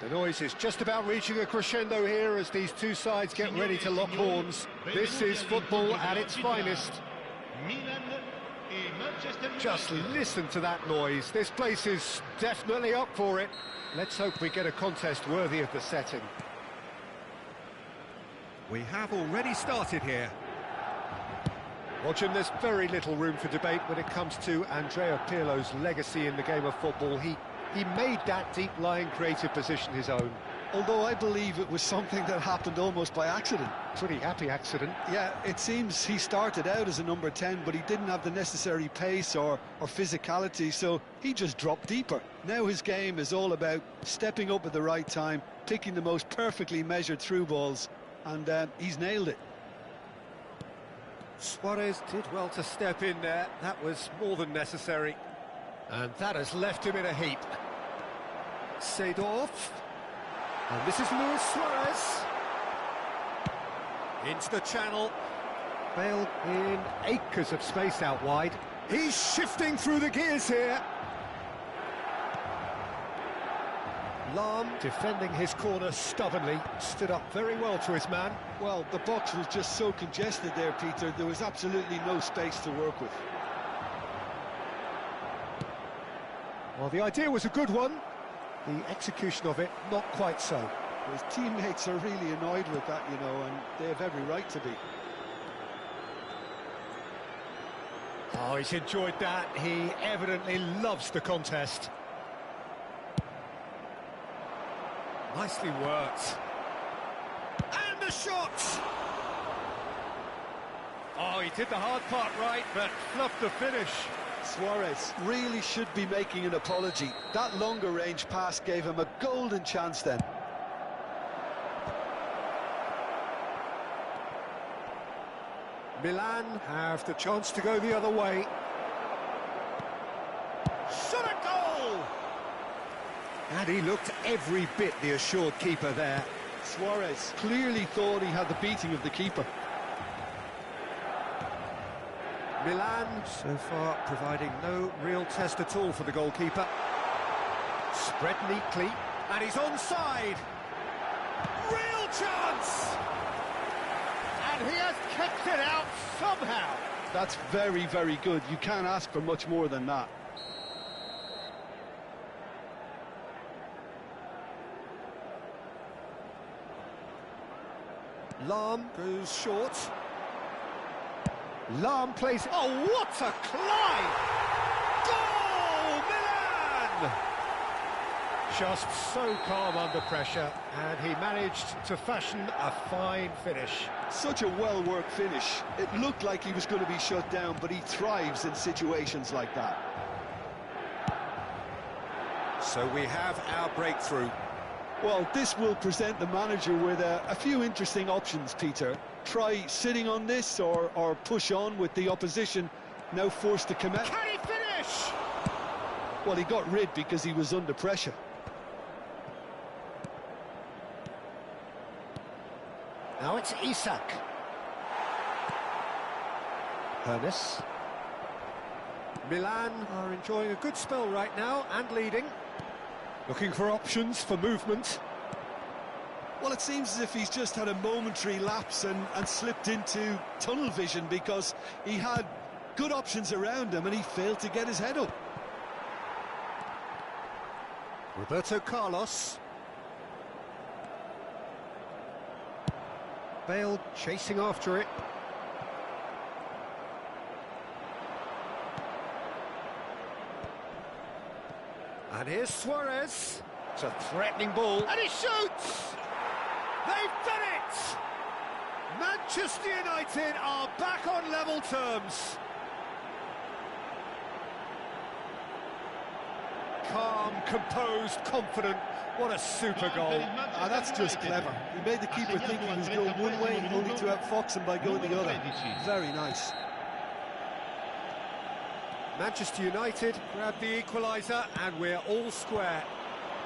The noise is just about reaching a crescendo here as these two sides get ready to lock horns. This is football at its finest. Just listen to that noise. This place is definitely up for it. Let's hope we get a contest worthy of the setting. We have already started here. Roger, there's very little room for debate when it comes to Andrea Pirlo's legacy in the game of football. He made that deep-lying creative position his own. Although I believe it was something that happened almost by accident. Pretty happy accident. Yeah, it seems he started out as a number 10, but he didn't have the necessary pace or physicality, so he just dropped deeper. Now his game is all about stepping up at the right time, picking the most perfectly measured through balls, and he's nailed it. Suarez did well to step in there. That was more than necessary. And that has left him in a heap. Seedorf. And this is Luis Suarez. Into the channel. Bale in acres of space out wide. He's shifting through the gears here. Lahm defending his corner stubbornly. Stood up very well to his man. Well, the box was just so congested there, Peter. There was absolutely no space to work with. Well, the idea was a good one. The execution of it, not quite so. His teammates are really annoyed with that, you know, and they have every right to be. Oh, he's enjoyed that. He evidently loves the contest. Nicely worked. And the shot! Oh, he did the hard part right, but fluffed the finish. Suarez really should be making an apology. That longer range pass gave him a golden chance then. Milan have the chance to go the other way. Shot a goal! And he looked every bit the assured keeper there. Suarez clearly thought he had the beating of the keeper. Milan, so far, providing no real test at all for the goalkeeper. Spread neatly, and he's onside. Real chance! And he has kept it out somehow. That's very, very good. You can't ask for much more than that. Lahm goes short. Lahm plays... Oh, what a climb! Goal, Milan! Just so calm under pressure, and he managed to fashion a fine finish. Such a well-worked finish. It looked like he was going to be shut down, but he thrives in situations like that. So we have our breakthrough. Well, this will present the manager with a few interesting options, Peter. Try sitting on this or push on with the opposition now forced to commit. Can he finish? Well, he got rid because he was under pressure. Now it's Isak. Hernes. Milan are enjoying a good spell right now and leading. Looking for options for movement. Well, it seems as if he's just had a momentary lapse and slipped into tunnel vision because he had good options around him and he failed to get his head up. Roberto Carlos. Bale chasing after it. And here's Suarez. It's a threatening ball. And he shoots! They've done it! Manchester United are back on level terms. Calm, composed, confident. What a super goal. That's just clever. He made the keeper think he was going one way, only to outfox him by going the other. Very nice. Manchester United grab the equaliser and we're all square.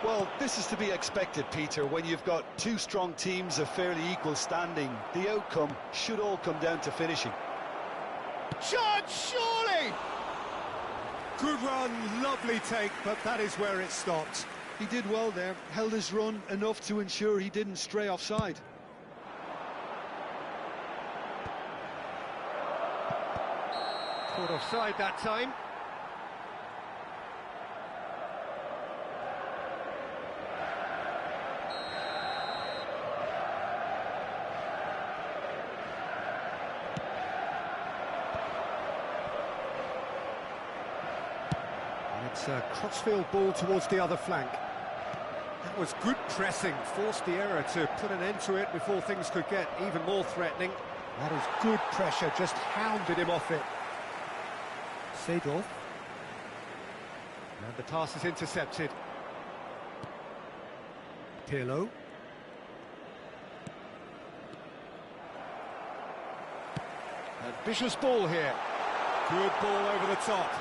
Well, this is to be expected, Peter, when you've got two strong teams of fairly equal standing. The outcome should all come down to finishing. Charge, surely! Good run, lovely take, but that is where it stopped. He did well there, held his run enough to ensure he didn't stray offside. Caught offside that time. It's a crossfield ball towards the other flank. That was good pressing, forced the error to put an end to it before things could get even more threatening. That is good pressure, just hounded him off it. Seedorf. And the pass is intercepted. Pirlo. Ambitious ball here. Good ball over the top.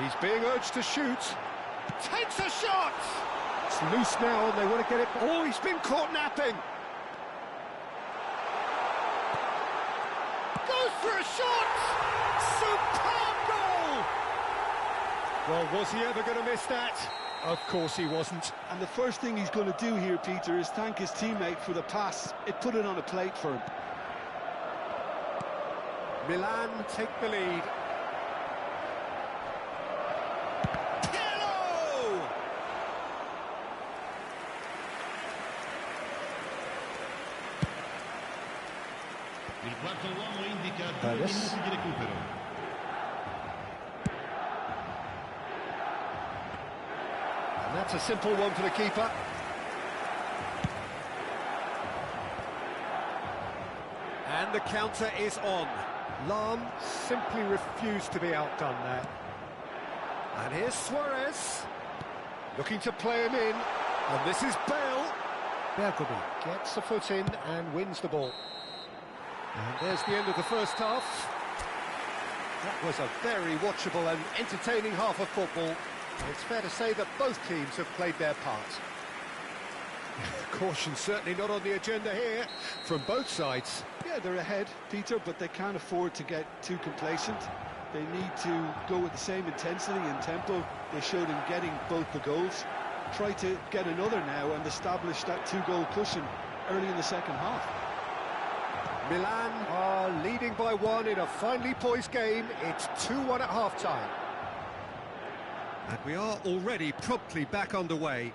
He's being urged to shoot. Takes a shot! It's loose now and they want to get it... Oh, he's been caught napping! Goes for a shot! Superb goal! Well, was he ever going to miss that? Of course he wasn't. And the first thing he's going to do here, Peter, is thank his teammate for the pass. It put it on a plate for him. Milan take the lead. Il quarto uomo indica 2 minuti di recupero. And that's a simple one for the keeper. And the counter is on. Lahm simply refused to be outdone there. And here's Suarez, looking to play him in. And this is Bale. Bergkamp gets a foot in and wins the ball. And there's the end of the first half. That was a very watchable and entertaining half of football. It's fair to say that both teams have played their part. Caution certainly not on the agenda here from both sides. Yeah, they're ahead, Peter, but they can't afford to get too complacent. They need to go with the same intensity and tempo they showed in getting both the goals. Try to get another now and establish that two-goal cushion early in the second half. Milan are leading by 1 in a finely poised game. It's 2-1 at half-time. And we are already promptly back underway.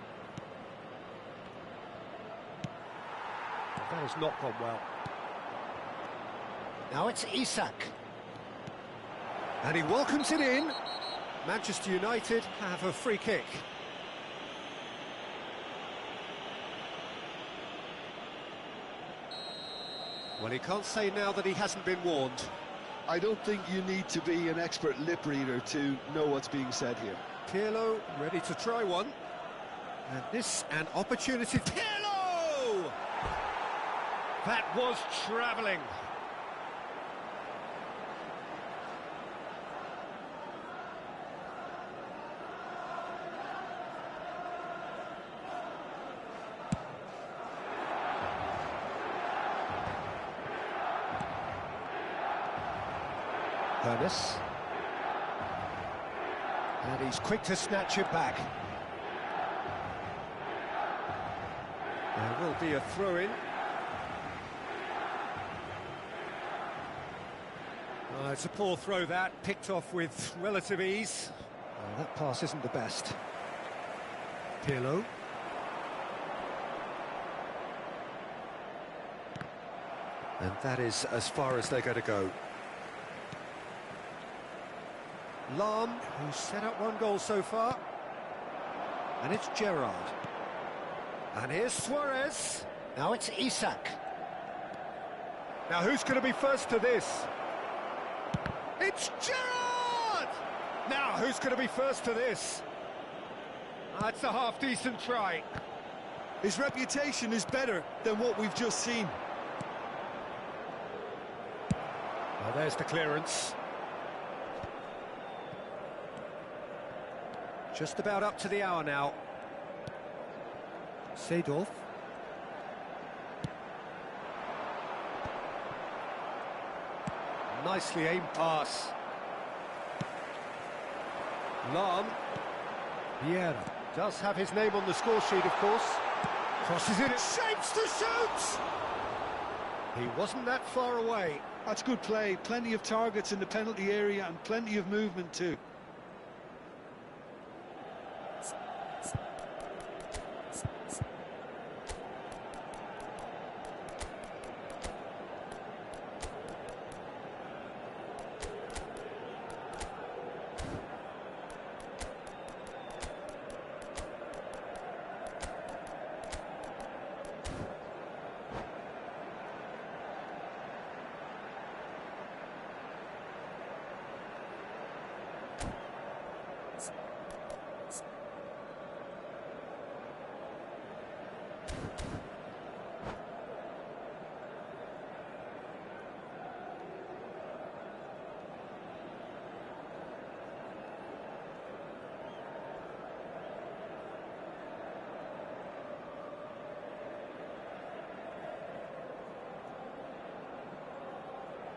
That has not gone well. Now it's Isak. And he welcomes it in. Manchester United have a free kick. Well, he can't say now that he hasn't been warned. I don't think you need to be an expert lip reader to know what's being said here. Pirlo ready to try one. And this an opportunity. Pirlo! That was travelling. Ernest. And he's quick to snatch it back. There will be a throw-in. It's a poor throw that, picked off with relative ease. That pass isn't the best. Pirlo. And that is as far as they're going to go. Lahm, who's set up 1 goal so far. And it's Gerrard. And here's Suarez. Now it's Isak. Now who's going to be first to this? It's Gerrard! Now who's going to be first to this? That's a half-decent try. His reputation is better than what we've just seen. Well, there's the clearance. Just about up to the hour now. Seedorf. Nicely aimed pass. Lahm. Vieira. Does have his name on the score sheet, of course. Crosses it, shapes to shoot! He wasn't that far away. That's good play. Plenty of targets in the penalty area and plenty of movement too.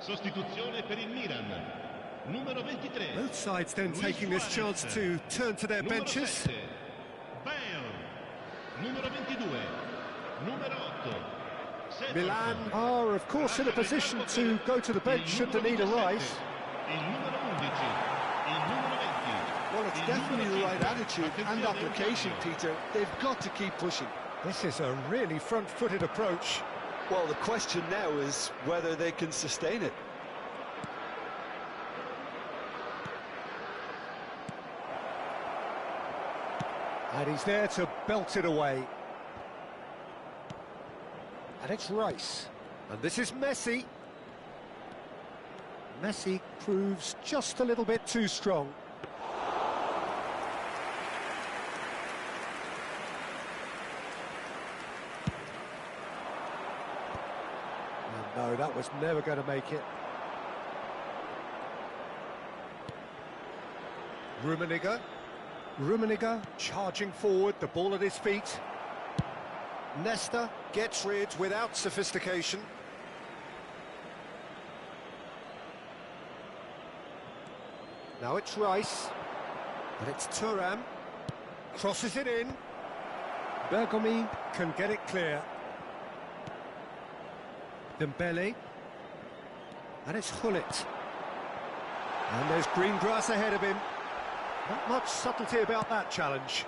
Sostituzione per il Milan. Numero 23. Both sides then taking this chance to turn to their benches. 7. Bale. Numero 22. Numero 8. Milan are, of course, in a position to go to the bench should the need arise. Il numero 11. Il numero 20. Well, it's definitely the right attitude and application, Peter. They've got to keep pushing. This is a really front-footed approach. Well, the question now is whether they can sustain it. And he's there to belt it away. And it's Rice. And this is Messi. Messi proves just a little bit too strong. No, that was never going to make it. Rummenigge charging forward, the ball at his feet. Nesta gets rid without sophistication. Now it's Rice. And it's Thuram. Crosses it in. Bergomi can get it clear. Dembele, and it's Hullet, and there's green grass ahead of him. Not much subtlety about that challenge.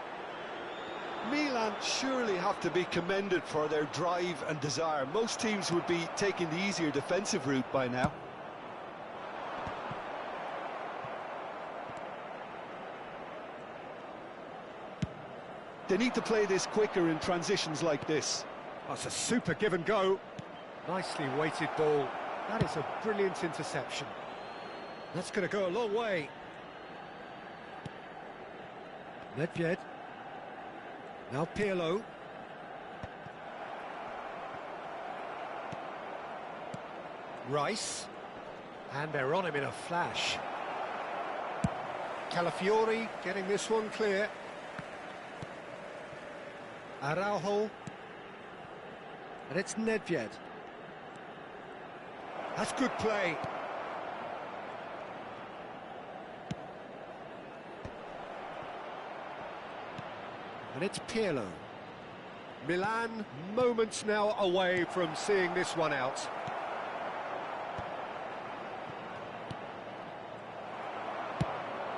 Milan surely have to be commended for their drive and desire. Most teams would be taking the easier defensive route by now. They need to play this quicker in transitions like this. That's a super give and go. Nicely weighted ball. That is a brilliant interception. That's going to go a long way. Nedved. Now Pirlo. Rice. And they're on him in a flash. Calafiori getting this one clear. Araujo. And it's Nedved. That's good play. And it's Pirlo. Milan moments now away from seeing this one out.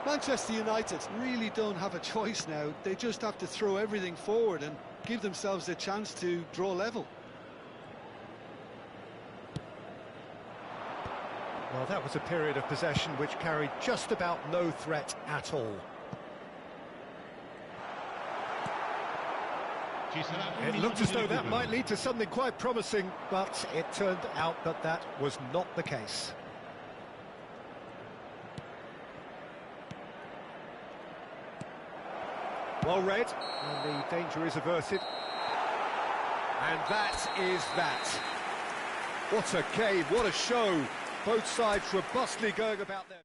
Manchester United really don't have a choice now. They just have to throw everything forward and give themselves a chance to draw level. Well, that was a period of possession which carried just about no threat at all. It looked as though that might lead to something quite promising, but it turned out that that was not the case. Well read, and the danger is averted. And that is that. What a game, what a show. Both sides robustly going about their...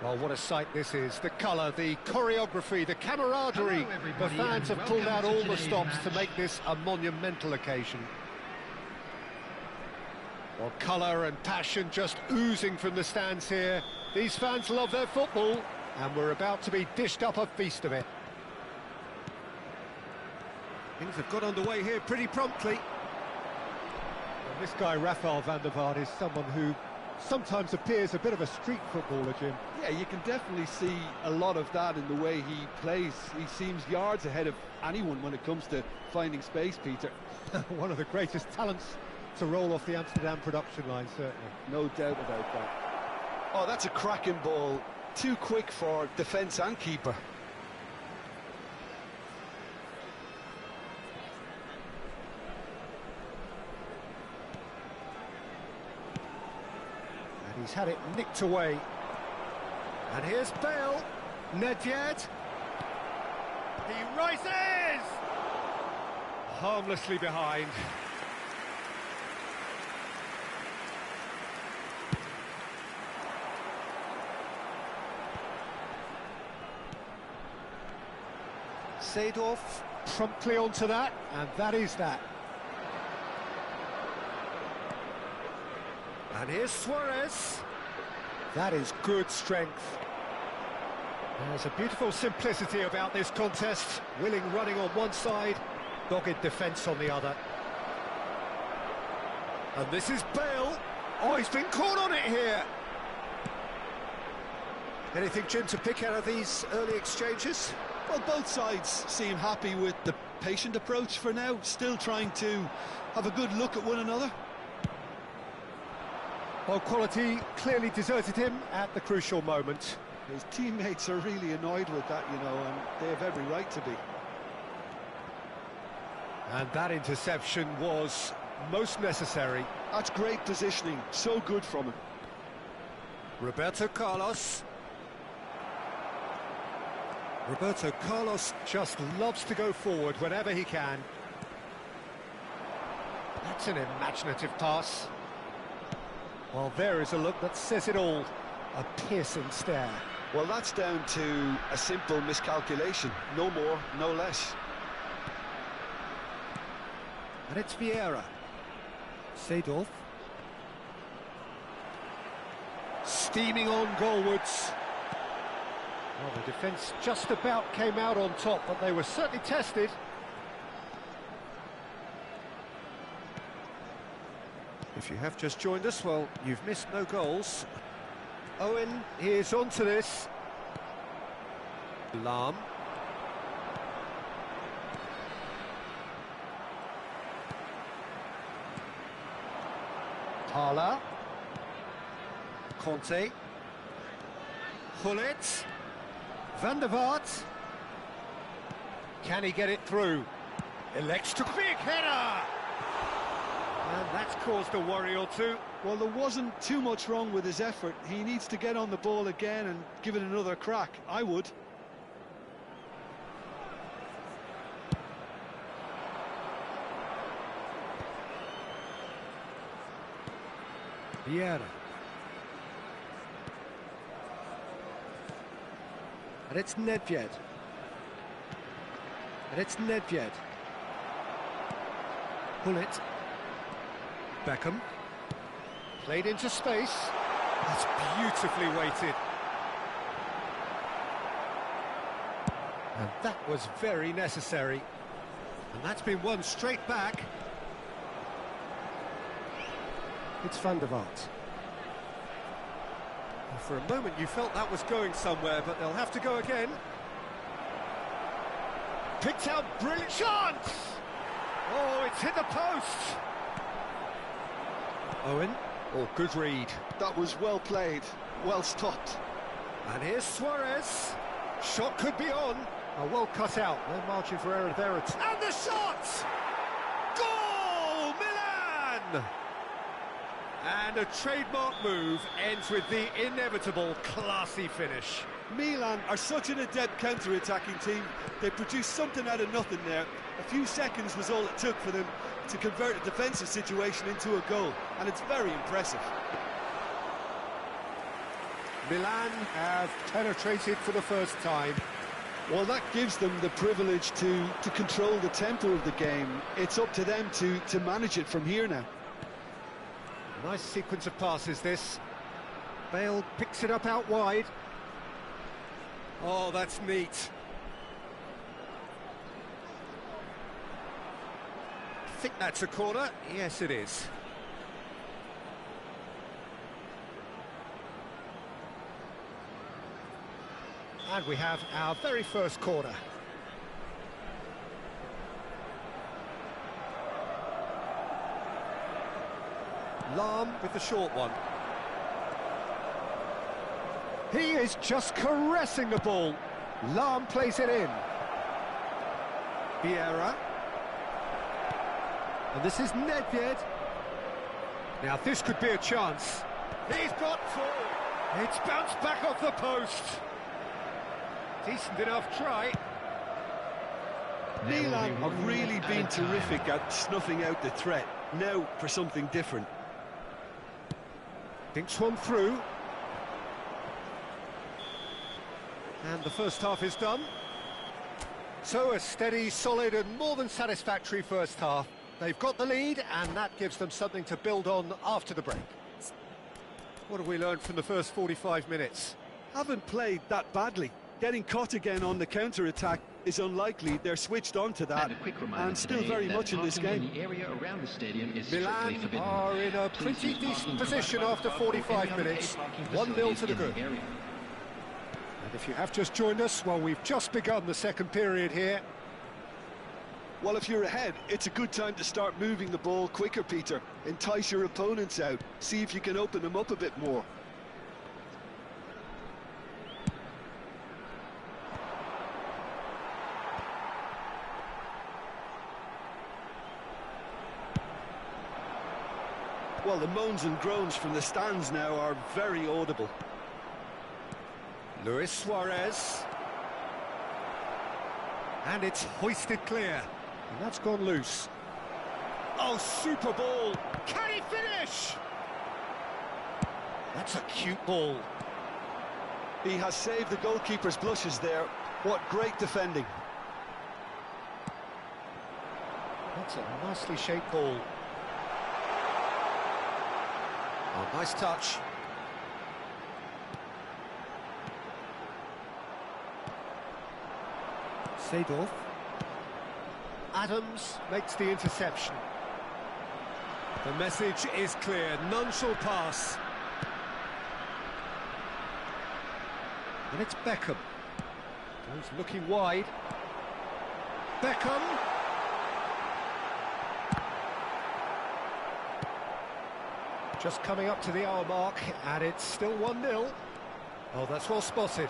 Well, what a sight this is. The colour, the choreography, the camaraderie. The fans have pulled out all the stops to make this a monumental occasion. Well, colour and passion just oozing from the stands here. These fans love their football, and we're about to be dished up a feast of it. Things have got underway here pretty promptly. Well, this guy, Rafael van der Vaart, is someone who sometimes appears a bit of a street footballer, Jim. Yeah, you can definitely see a lot of that in the way he plays. He seems yards ahead of anyone when it comes to finding space, Peter. One of the greatest talents to roll off the Amsterdam production line, certainly. No doubt about that. Oh, that's a cracking ball. Too quick for defence and keeper. He's had it nicked away. And here's Bale. Nedved. He rises! Harmlessly behind. Seedorf promptly onto that, and that is that. And here's Suarez. That is good strength. There's a beautiful simplicity about this contest. Willing running on one side, dogged defence on the other. And this is Bale. Oh, he's been caught on it here. Anything, Jim, to pick out of these early exchanges? Well, both sides seem happy with the patient approach for now, still trying to have a good look at one another. Well, quality clearly deserted him at the crucial moment. His teammates are really annoyed with that, you know, and they have every right to be. And that interception was most necessary. That's great positioning, so good from him. Roberto Carlos. Roberto Carlos just loves to go forward whenever he can. That's an imaginative pass. Well, there is a look that says it all. A piercing stare. Well, that's down to a simple miscalculation. No more, no less. And it's Vieira. Seedorf. Steaming on goalwards. Well, the defence just about came out on top, but they were certainly tested. If you have just joined us, well, you've missed no goals. Owen is onto this. Lahm. Thala. Conte. Gullit. Van der Vaart. Can he get it through? Elects to big header! And that's caused a worry or two. Well, there wasn't too much wrong with his effort. He needs to get on the ball again and give it another crack. I would. Vieira. And it's Nedved. And it's Nedved. Gullit. Beckham. Played into space. That's beautifully weighted. And that was very necessary. And that's been won straight back. It's Van der Vaart. For a moment you felt that was going somewhere, but they'll have to go again. Picked out, brilliant chance! Oh, it's hit the post! Owen, oh, good read. That was well played, well stopped. And here's Suarez. Shot could be on. Oh, well cut out. No margin for error there. And the shot! Goal! Milan! And a trademark move ends with the inevitable classy finish. Milan are such an adept counter-attacking team. They produced something out of nothing there. A few seconds was all it took for them to convert a defensive situation into a goal, and it's very impressive. Milan have penetrated for the first time. Well, that gives them the privilege to control the tempo of the game. It's up to them to manage it from here now. Nice sequence of passes, this. Bale picks it up out wide. Oh, that's neat. I think that's a corner. Yes, it is. And we have our very first corner. Lahm with the short one. He is just caressing the ball. Lahm plays it in. Vieira. And this is Nedved. Now this could be a chance. He's got four. It's bounced back off the post. Decent enough try. Milan have really been terrific at snuffing out the threat. Now for something different. Dinks one through. And the first half is done. So a steady, solid and more than satisfactory first half. They've got the lead and that gives them something to build on after the break. What have we learned from the first 45 minutes? Haven't played that badly. Getting caught again on the counter-attack is unlikely. They're switched on to that and still very much in this game. Milan are in a pretty decent position after 45 minutes. 1-0 to the good. And if you have just joined us, well, we've just begun the second period here. Well, if you're ahead, it's a good time to start moving the ball quicker, Peter. Entice your opponents out. See if you can open them up a bit more. Well, the moans and groans from the stands now are very audible. Luis Suarez. And it's hoisted clear. And that's gone loose. Oh, super ball. Can he finish? That's a cute ball. He has saved the goalkeeper's blushes there. What great defending. That's a nicely shaped ball. Oh, nice touch. Seedorf. Adams makes the interception. The message is clear, none shall pass. And it's Beckham. Goes looking wide. Beckham. Just coming up to the hour mark, and it's still 1-0. Oh, that's well spotted.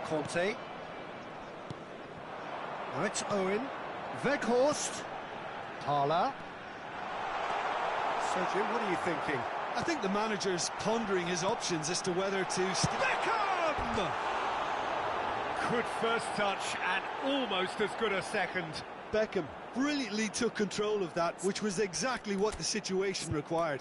Conte. Now it's Owen. Weghorst. Thala. So, Jim, what are you thinking? I think the manager's pondering his options as to whether to... Beckham! Good first touch, and almost as good a second. Beckham brilliantly took control of that, which was exactly what the situation required.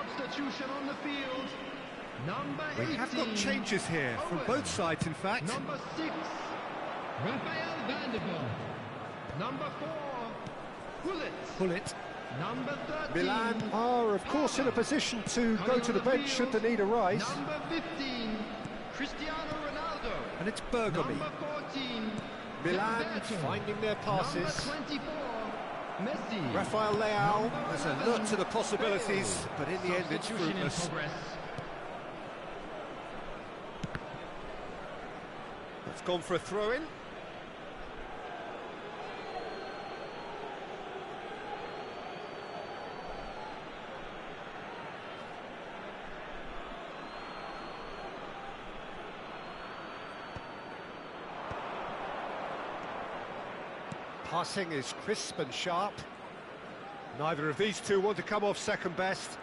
Substitution on the field. Number We 18. have got changes here from both sides, in fact. Number 6, Rafael Vanderbilt. Number 4, Pullet. Number 13. Milan are, of course, in a position to go to the bench should the need arise. Number 15, Cristiano Ronaldo. And it's Bergami. Number 14, Milan Gilberto. finding their passes. Number 24, Messi. Rafael Leao Number has 11, alert to the possibilities, but in the end it's Substitution in fruitless. progress. It's gone for a throw-in. Passing is crisp and sharp. Neither of these two want to come off second best.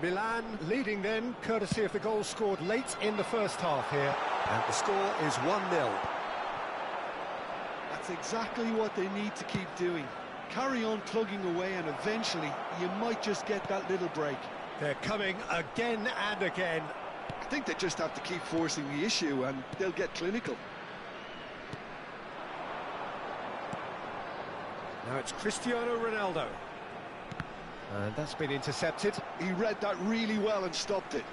Milan leading then, courtesy of the goal scored late in the first half here. And the score is 1-0. That's exactly what they need to keep doing. Carry on plugging away and eventually you might just get that little break. They're coming again and again. I think they just have to keep forcing the issue and they'll get clinical. Now it's Cristiano Ronaldo. And that's been intercepted. He read that really well and stopped it.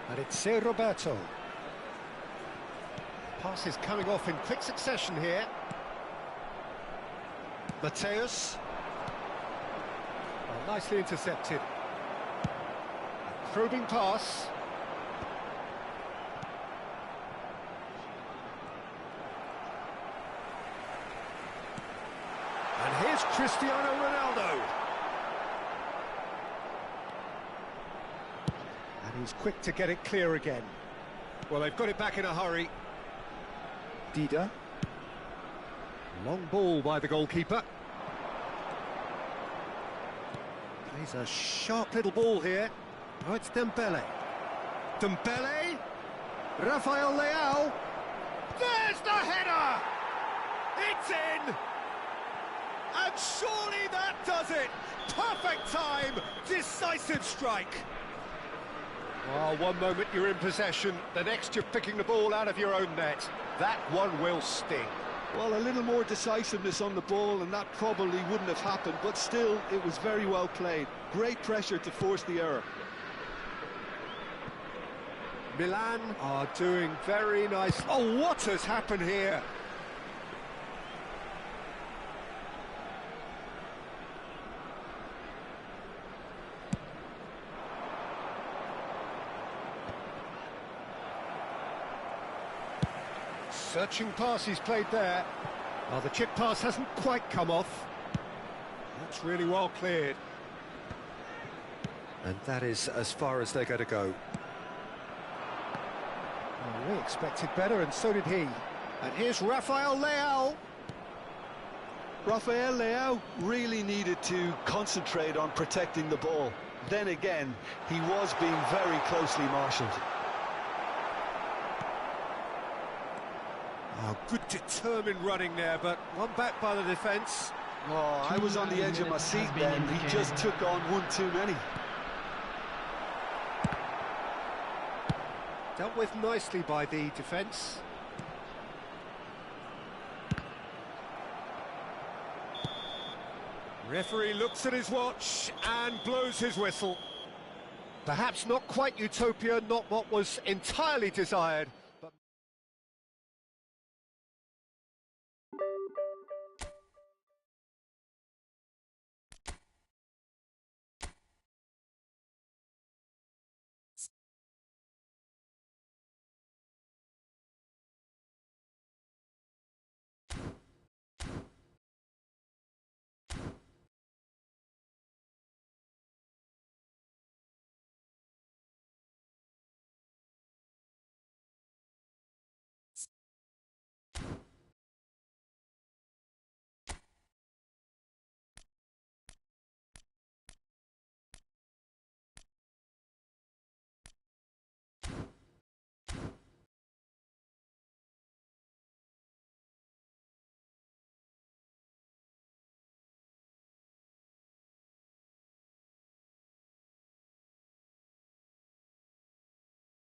And it's Roberto. Pass is coming off in quick succession here. Mateus. Well, nicely intercepted. Probing pass. And here's Cristiano Ronaldo. And he's quick to get it clear again. Well, they've got it back in a hurry. Dida. Long ball by the goalkeeper. Plays a sharp little ball here. Oh, it's Dembele. Dembele. Rafael Leao. There's the header! It's in! And surely that does it! Perfect time! Decisive strike! Oh, one moment you're in possession, the next you're picking the ball out of your own net. That one will sting. Well, a little more decisiveness on the ball and that probably wouldn't have happened, but still, it was very well played. Great pressure to force the error. Milan are doing very nice. Oh, what has happened here? Searching pass he's played there. Well, the chip pass hasn't quite come off. That's really well cleared. And that is as far as they're going to go. Well, we expected better, and so did he. And here's Rafael Leao. Rafael Leao really needed to concentrate on protecting the ball. Then again, he was being very closely marshalled. Oh, good determined running there, but one back by the defence. Oh, I was on the edge of my seat then. He just took on one too many. Dealt with nicely by the defence. Referee looks at his watch and blows his whistle. Perhaps not quite utopia, not what was entirely desired,